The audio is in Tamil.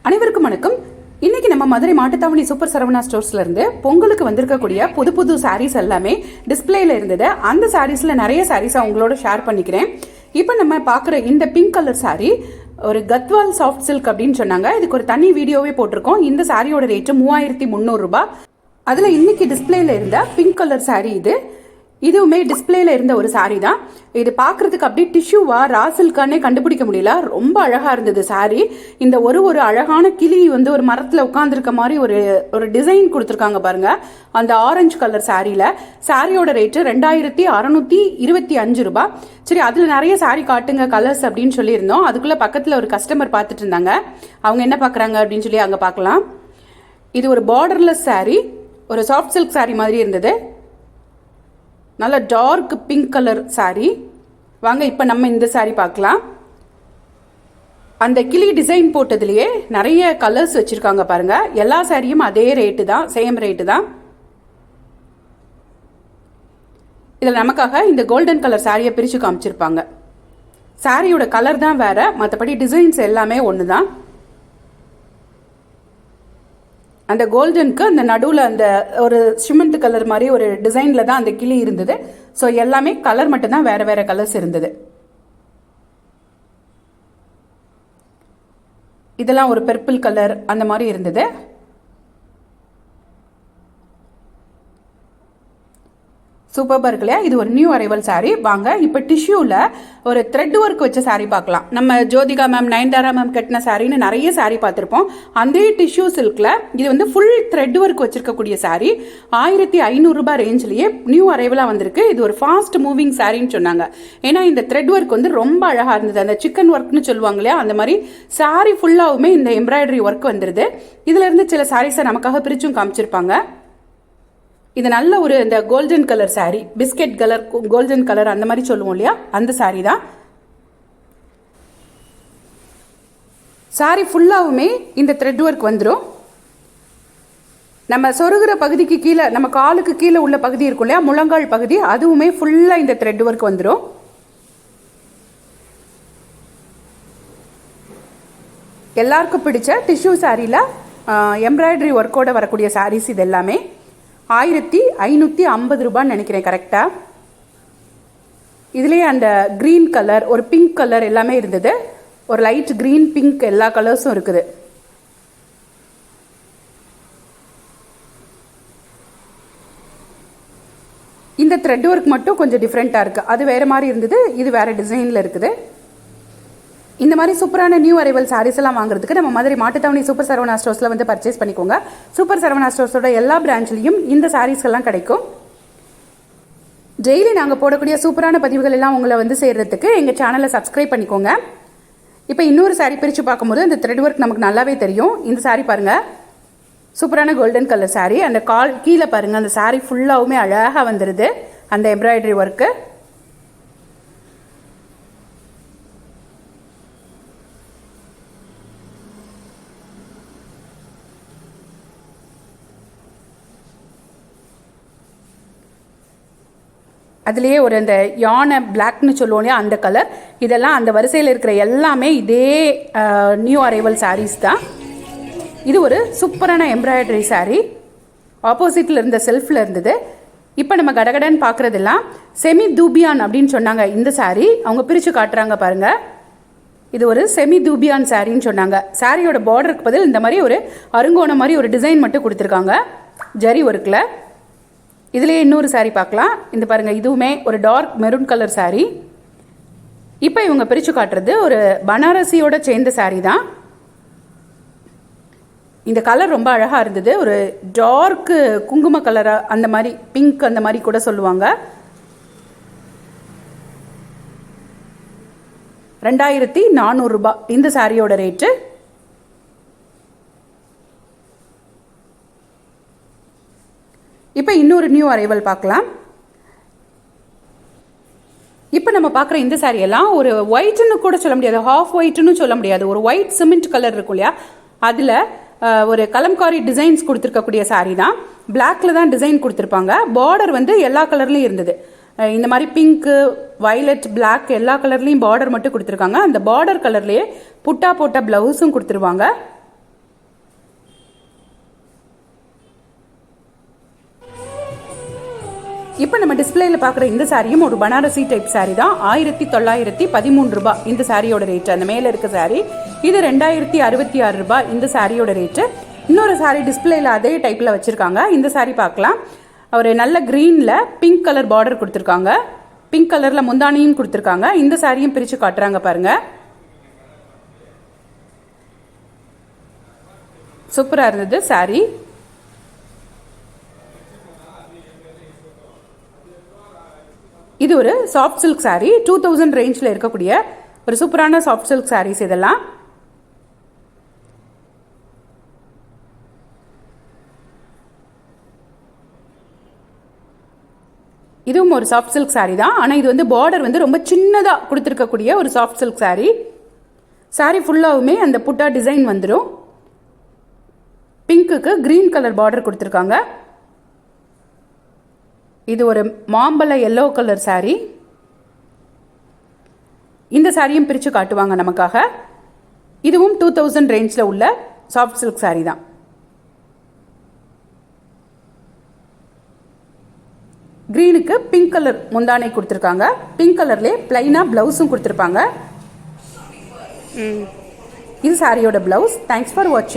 அனைவருக்கும் வணக்கம். இன்னைக்கு நம்ம மதுரை மாட்டுத்தாவணி சூப்பர் சரவணா ஸ்டோர்ஸ்ல இருந்து பொங்கலுக்கு வந்திருக்கக்கூடிய புது சாரீஸ் எல்லாமே டிஸ்பிளேல இருந்தது. அந்த சாரீஸ்ல நிறைய சாரீஸ் உங்களோட ஷேர் பண்ணிக்கிறேன். இப்போ நம்ம பார்க்குற இந்த பிங்க் கலர் சாரீ ஒரு கத்வால் சாஃப்ட் சில்க் அப்படின்னு சொன்னாங்க. இதுக்கு ஒரு தனி வீடியோவே போட்டிருக்கோம். இந்த சாரியோட ரேட்டு 3300 ரூபாய். அதில் இன்னைக்கு டிஸ்பிளேல இருந்த பிங்க் கலர் சாரீ இதுவுமே டிஸ்பிளேல இருந்த ஒரு சாரீ தான். இது பார்க்கறதுக்கு அப்படியே டிஷ்யூவா ராசில்கானே கண்டுபிடிக்க முடியல. ரொம்ப அழகா இருந்தது சாரீ. இந்த ஒரு அழகான கிளி ஒரு மரத்துல உட்கார்ந்துருக்க மாதிரி ஒரு டிசைன் கொடுத்துருக்காங்க பாருங்க. அந்த ஆரஞ்சு கலர் சாரீல சாரியோட ரேட்டு 2625 ரூபாய். சரி, அதுல நிறைய சாரீ காட்டுங்க கலர்ஸ் அப்படின்னு சொல்லியிருந்தோம். அதுக்குள்ள பக்கத்துல ஒரு கஸ்டமர் பார்த்துட்டு இருந்தாங்க. அவங்க என்ன பாக்குறாங்க அப்படின்னு சொல்லி அங்க பார்க்கலாம். இது ஒரு பார்டர்லெஸ் சாரீ, ஒரு சாஃப்ட் சில்க் சாரீ மாதிரி இருந்தது. நல்ல டார்க் பிங்க் கலர் சாரீ. வாங்க இப்போ நம்ம இந்த சாரீ பார்க்கலாம். அந்த கிளி டிசைன் போட்டதுலயே நிறைய கலர்ஸ் வச்சிருக்காங்க பாருங்க. எல்லா சாரியும் அதே ரேட்டு தான், சேம் ரேட்டு தான். இதில் நமக்காக இந்த கோல்டன் கலர் சாரியை பிரித்து காமிச்சிருப்பாங்க. சாரியோட கலர் தான் வேற, மற்றபடி டிசைன்ஸ் எல்லாமே ஒன்று தான். அந்த கோல்டனுக்கு அந்த நடுவில் அந்த ஒரு சிமெண்ட் கலர் மாதிரி ஒரு டிசைனில் தான் அந்த கிளி இருந்தது. ஸோ எல்லாமே கலர் மட்டும்தான் வேற வேற கலர்ஸ் இருந்தது. இதெல்லாம் ஒரு பர்பிள் கலர் அந்த மாதிரி இருந்தது. சூப்பராக இருக்கு இல்லையா? இது ஒரு நியூ அரைவல் சாரீ. வாங்க இப்போ டிஷ்யூவில் ஒரு த்ரெட் ஒர்க் வச்ச சாரீ பார்க்கலாம். நம்ம ஜோதிகா மேம், நயன்தாரா மேம் கட்டின சாரின்னு நிறைய சாரீ பார்த்துருப்போம். அந்த டிஷ்யூ சில்கில் இது ஃபுல் த்ரெட் ஒர்க் வச்சிருக்கக்கூடிய சாரீ 1500 ரூபாய் ரேஞ்சிலேயே நியூ அரைவலாக வந்திருக்கு. இது ஒரு ஃபாஸ்ட் மூவிங் சாரின்னு சொன்னாங்க. ஏன்னா இந்த த்ரெட் ஒர்க் ரொம்ப அழகாக இருந்தது. அந்த சிக்கன் ஒர்க்னு சொல்லுவாங்க இல்லையா, அந்த மாதிரி சாரீ ஃபுல்லாகவுமே இந்த எம்ப்ராய்டரி ஒர்க் வந்துருது. இதுல இருந்து சில சாரீஸை நமக்காக பிரிச்சும் காமிச்சிருப்பாங்க. இது நல்ல ஒரு இந்த golden colour sari, biscuit colour golden colour அந்த மாதிரி சொல்லுவோம் இல்லையா, அந்த சாரீ தான். சாரீ ஃபுல்லாவுமே இந்த த்ரெட் ஒர்க் வந்துடும். நம்ம சொருகிற பகுதிக்கு கீழே, நம்ம காலுக்கு கீழே உள்ள பகுதி இருக்கும் இல்லையா, முழங்கால் பகுதி, அதுவுமே ஃபுல்லா இந்த த்ரெட் ஒர்க் வந்துடும். எல்லாருக்கும் பிடிச்ச டிஷ்யூ சாரீல எம்ப்ராய்டரி ஒர்க்கோட வரக்கூடிய சாரீஸ் இது எல்லாமே 1550 ரூபான்னு நினைக்கிறேன் கரெக்டா. இதுலேயே அந்த கிரீன் கலர், ஒரு பிங்க் கலர் எல்லாமே இருந்தது. ஒரு லைட் கிரீன், பிங்க் எல்லா கலர்ஸும் இருக்குது. இந்த த்ரெட் ஒர்க் மட்டும் கொஞ்சம் டிஃப்ரெண்ட்டாக இருக்குது. அது வேறு மாதிரி இருந்தது, இது வேறு டிசைனில் இருக்குது. இந்த மாதிரி சூப்பரான நியூ அரைவல் சாரீஸ் எல்லாம் வாங்குறதுக்கு நம்ம மதுரை மாட்டுத்தாவணி சூப்பர் சரவணா ஸ்டோர்ஸில் பர்ச்சேஸ் பண்ணிக்கோங்க. சூப்பர் சரவணா ஸ்டோர்ஸோட எல்லா பிரான்ச்லையும் இந்த சாரீஸ் எல்லாம் கிடைக்கும். டெய்லி நாங்கள் போடக்கூடிய சூப்பரான பதிவுகள் எல்லாம் உங்களை சேர்றதுக்கு எங்கள் சேனலை சப்ஸ்கிரைப் பண்ணிக்கோங்க. இப்போ இன்னொரு சாரீ பிரித்து பார்க்கும்போது இந்த த்ரெட் ஒர்க் நமக்கு நல்லாவே தெரியும். இந்த சாரீ பாருங்கள், சூப்பரான கோல்டன் கலர் சாரீ. அந்த கால் கீழே பாருங்கள், அந்த சாரீ ஃபுல்லாகவுமே அழகாக வந்துடுது அந்த எம்ப்ராய்டரி ஒர்க்கு. அதுலேயே ஒரு அந்த யானை பிளாக்னு சொல்லுவோம் இல்லையா, அந்த கலர். இதெல்லாம் அந்த வரிசையில் இருக்கிற எல்லாமே இதே நியூ அரைவல் சாரீஸ் தான். இது ஒரு சூப்பரான எம்ப்ராய்டரி சாரீ. ஆப்போசிட்டில் இருந்த செல்ஃபில் இருந்தது. இப்போ நம்ம கடகடன்னு பார்க்குறதெல்லாம் செமி தூபியான் அப்படின்னு சொன்னாங்க. இந்த சாரீ அவங்க பிரித்து காட்டுறாங்க பாருங்கள். இது ஒரு செமி தூபியான் சாரின்னு சொன்னாங்க. சாரியோட பார்டருக்கு பதில் இந்த மாதிரி ஒரு அருங்கோணம் மாதிரி ஒரு டிசைன் மட்டும் கொடுத்துருக்காங்க ஜரி ஒர்க்கில். இதுலேயே இன்னொரு சாரீ பார்க்கலாம். இந்த பாருங்க, இதுவுமே ஒரு டார்க் மெரூன் கலர் சாரீ. இப்போ இவங்க பிரித்து காட்டுறது ஒரு பனாரசியோட சேர்ந்த சாரீ தான். இந்த கலர் ரொம்ப அழகாக இருந்தது. ஒரு டார்க் குங்கும கலராக, அந்த மாதிரி பிங்க் அந்த மாதிரி கூட சொல்லுவாங்க. 2400 ரூபாய் இந்த சாரியோட ரேட்டு. இப்போ இன்னொரு நியூ அரைவல் பார்க்கலாம். இப்போ நம்ம பார்க்குற இந்த சாரீ எல்லாம் ஒரு ஒயிட்னு கூட சொல்ல முடியாது, ஹாஃப் ஒயிட்னு சொல்ல முடியாது. ஒரு ஒயிட் சிமெண்ட் கலர் இருக்கும் இல்லையா, அதில் ஒரு கலம்காரி டிசைன்ஸ் கொடுத்துருக்கக்கூடிய சாரீ தான். பிளாக்ல தான் டிசைன் கொடுத்துருப்பாங்க. பார்டர் எல்லா கலர்லையும் இருந்தது. இந்த மாதிரி பிங்க்கு, வயலட், பிளாக் எல்லா கலர்லேயும் பார்டர் மட்டும் கொடுத்துருக்காங்க. அந்த பார்டர் கலர்லேயே புட்டா போட்ட ப்ளவுஸும் கொடுத்துருவாங்க. இப்போ நம்ம டிஸ்பிளேல பார்க்குற இந்த சாரியும் ஒரு பனாரசி டைப் சாரி தான். 1913 ரூபாய் இந்த சாரியோட ரேட்டு. அந்த மேலே இருக்க சாரி இது 2066 ரூபாய் இந்த சாரியோட ரேட்டு. இன்னொரு சாரி டிஸ்பிளேல அதே டைப்பில் வச்சுருக்காங்க. இந்த சாரி பார்க்கலாம். ஒரு நல்ல க்ரீனில் பிங்க் கலர் பார்டர் கொடுத்துருக்காங்க. பிங்க் கலரில் முந்தானியும் கொடுத்துருக்காங்க. இந்த சாரியும் பிரித்து காட்டுறாங்க பாருங்கள். சூப்பராக இருந்தது சாரி. இது ஒரு சாஃப்ட் சில்க் சாரி. 2000 ரேஞ்சில் இருக்கக்கூடிய ஒரு சூப்பரான சாஃப்ட் சில்க் சாரீஸ் இதெல்லாம். இதுவும் ஒரு சாஃப்ட் சில்க் சாரி தான். ஆனால் இது வந்து பார்டர் வந்து ரொம்ப சின்னதாக கொடுத்துருக்கக்கூடிய ஒரு சாஃப்ட் சில்க் சாரி. சாரி ஃபுல்லாகவுமே அந்த புட்டா டிசைன் வந்துடும். பிங்க்குக்கு க்ரீன் கலர் பார்டர் கொடுத்துருக்காங்க. இது ஒரு மாம்பழ எல்லோ கலர் சாரி. இந்த சாரியும் பிரித்து காட்டுவாங்க நமக்காக. இதுவும் 2000 ரேஞ்சில் உள்ள சாஃப்ட் சில்க் சாரி தான். க்ரீனுக்கு பிங்க் கலர் முந்தானை கொடுத்துருக்காங்க. பிங்க் கலர்லேயே பிளைனாக ப்ளவுஸும் கொடுத்துருப்பாங்க. இது சாரியோட ப்ளவுஸ். தேங்க்ஸ் ஃபார் வாட்சிங்.